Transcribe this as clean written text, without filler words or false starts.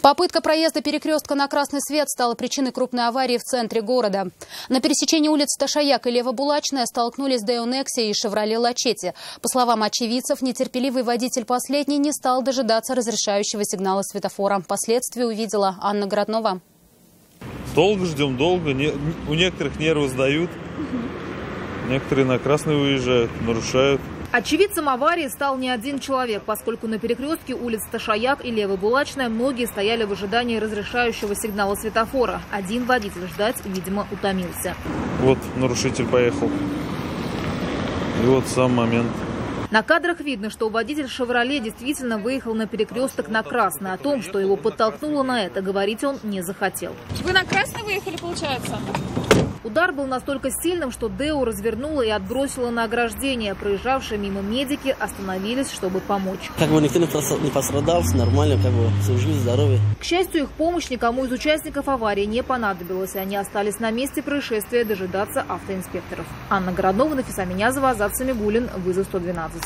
Попытка проезда перекрестка на красный свет стала причиной крупной аварии в центре города. На пересечении улиц Ташаяк и Левобулачная столкнулись Део Некси и Шевроле Лачетти. По словам очевидцев, нетерпеливый водитель последний не стал дожидаться разрешающего сигнала светофора. Последствия увидела Анна Городнова. Долго ждем, долго. У некоторых нервы сдают, некоторые на красный выезжают, нарушают. Очевидцем аварии стал не один человек, поскольку на перекрестке улиц Ташаяк и Левобулачная многие стояли в ожидании разрешающего сигнала светофора. Один водитель ждать, видимо, утомился. Вот нарушитель поехал. И вот сам момент. На кадрах видно, что водитель «Шевроле» действительно выехал на перекресток на красный. О том, что его подтолкнуло на это, говорить он не захотел. Вы на красный выехали, получается? Удар был настолько сильным, что Део развернуло и отбросило на ограждение. Проезжавшие мимо медики остановились, чтобы помочь. Никто не пострадал, нормально, все живы, здоровы. К счастью, их помощь никому из участников аварии не понадобилась. Они остались на месте происшествия дожидаться автоинспекторов. Анна Городнова, Нафиса Минязова, Азат Самигуллин, вызов 112.